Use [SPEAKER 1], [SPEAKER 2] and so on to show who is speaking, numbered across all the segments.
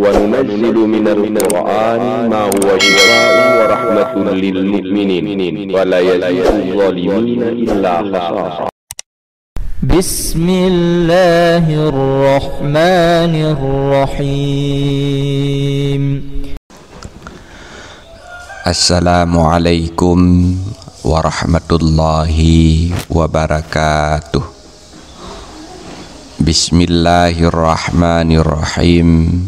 [SPEAKER 1] وننزل من القرآن ما هو شفاء ورحمة للمؤمنين ولا يزيد الظالمين إلا خسارا.
[SPEAKER 2] بسم الله الرحمن الرحيم.
[SPEAKER 3] Assalamualaikum warahmatullahi wabarakatuh. Bismillahirrahmanirrahim.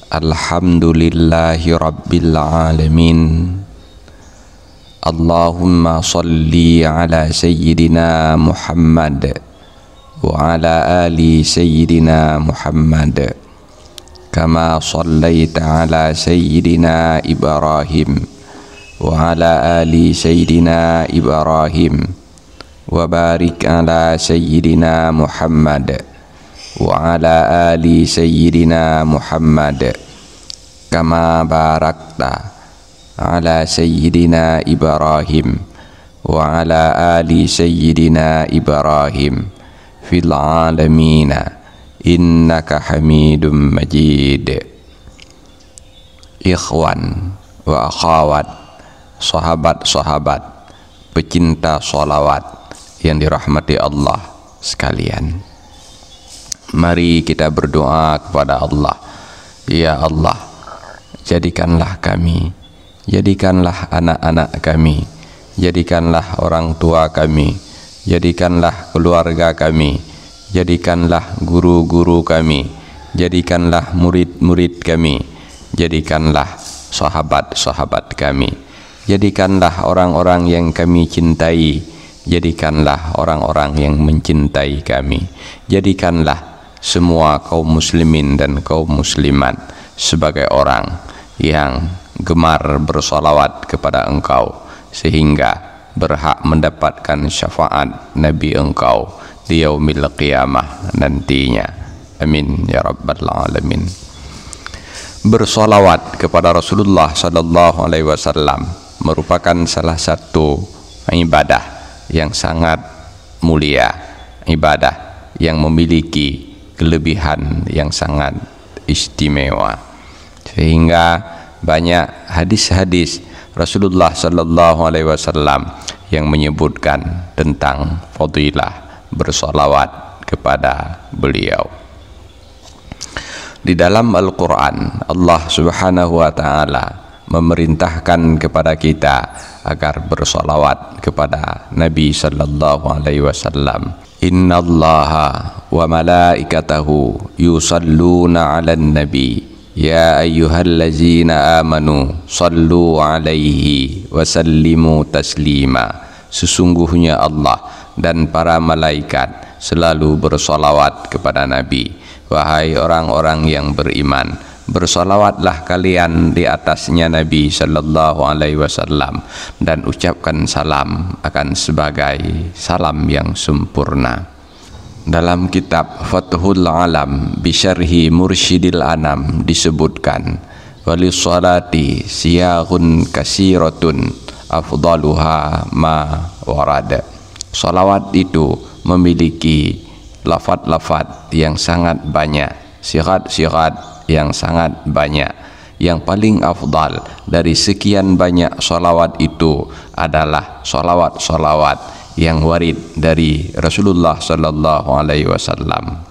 [SPEAKER 3] Alhamdulillahi rabbil alamin. Allahumma salli ala sayyidina Muhammad wa ala ali sayyidina Muhammad kama sallaita ala sayyidina Ibrahim wa ala ali sayyidina Ibrahim wa barik ala sayyidina Muhammad wa ala ali sayyidina Muhammad kama barakta ala sayyidina Ibrahim wa ala ali sayyidina Ibrahim fil alamina innaka hamidum majid. Ikhwan wa akhawat, sahabat-sahabat pecinta sholawat yang dirahmati Allah sekalian, mari kita berdoa kepada Allah. Ya Allah, jadikanlah kami, jadikanlah anak-anak kami, jadikanlah orang tua kami, jadikanlah keluarga kami, jadikanlah guru-guru kami, jadikanlah murid-murid kami, jadikanlah sahabat-sahabat kami, jadikanlah orang-orang yang kami cintai, jadikanlah orang-orang yang mencintai kami, jadikanlah semua kaum muslimin dan kaum muslimat sebagai orang yang gemar bersolawat kepada Engkau sehingga berhak mendapatkan syafaat Nabi Engkau di yaumil qiyamah nantinya. Amin ya rabbal alamin. Bersolawat kepada Rasulullah sallallahu alaihi wasallam merupakan salah satu ibadah yang sangat mulia, ibadah yang memiliki kelebihan yang sangat istimewa, sehingga banyak hadis-hadis Rasulullah sallallahu alaihi wasallam yang menyebutkan tentang fadilah bersolawat kepada beliau. Di dalam Al-Quran, Allah subhanahu wa ta'ala memerintahkan kepada kita agar bersolawat kepada Nabi sallallahu alaihi wasallam. Innallaha wa malaikatahu yusalluna 'alan nabi ya ayyuhallazina amanu sallu 'alaihi wa sallimu taslima. Sesungguhnya Allah dan para malaikat selalu bersolawat kepada Nabi. Wahai orang-orang yang beriman, bersolawatlah kalian di atasnya Nabi sallallahu alaihi wasallam dan ucapkan salam akan sebagai salam yang sempurna. Dalam kitab Fathul Alam Bisyarhi Mursyidil Anam disebutkan, walissolati siyaghun kasiratun afdaluha ma warada. Salawat itu memiliki lafaz-lafaz yang sangat banyak, syirat-syirat yang sangat banyak. Yang paling afdal dari sekian banyak salawat itu adalah salawat-salawat yang warid dari Rasulullah sallallahu alaihi wasallam.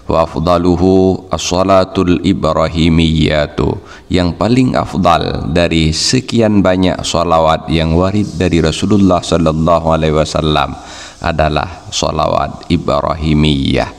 [SPEAKER 3] Wa afdaluhu as-salatul ibrahimiyyatu. Yang paling afdal dari sekian banyak salawat yang warid dari Rasulullah sallallahu alaihi wasallam adalah salawat ibrahimiyyah.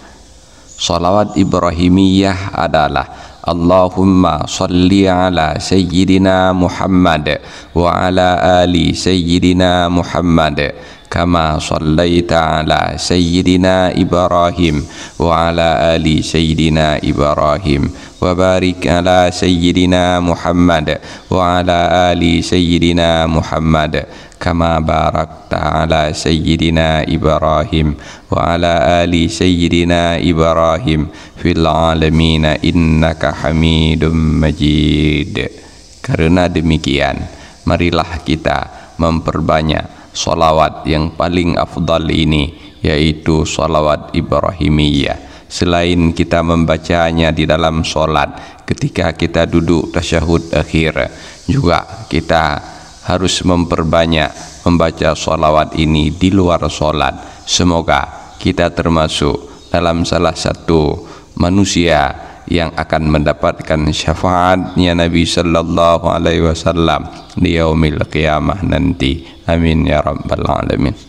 [SPEAKER 3] Salawat ibrahimiyyah adalah Allahumma salli ala sayyidina Muhammad wa ala ali sayyidina Muhammad kama sallaita ala sayyidina Ibrahim wa ala ali sayyidina Ibrahim wa barik ala sayyidina Muhammad wa ala ali sayyidina Muhammad kama barakta ala sayyidina Ibrahim wa ala ali sayyidina Ibrahim fil alamina innaka hamidum majid. Karena demikian, marilah kita memperbanyak salawat yang paling afdal ini, yaitu salawat Ibrahimiyah, selain kita membacanya di dalam sholat ketika kita duduk tasyahud akhir, juga kita harus memperbanyak membaca sholawat ini di luar sholat. Semoga kita termasuk dalam salah satu manusia yang akan mendapatkan syafaatnya Nabi sallallahu alaihi wasallam di yaumil qiyamah nanti. Amin ya rabbal alamin.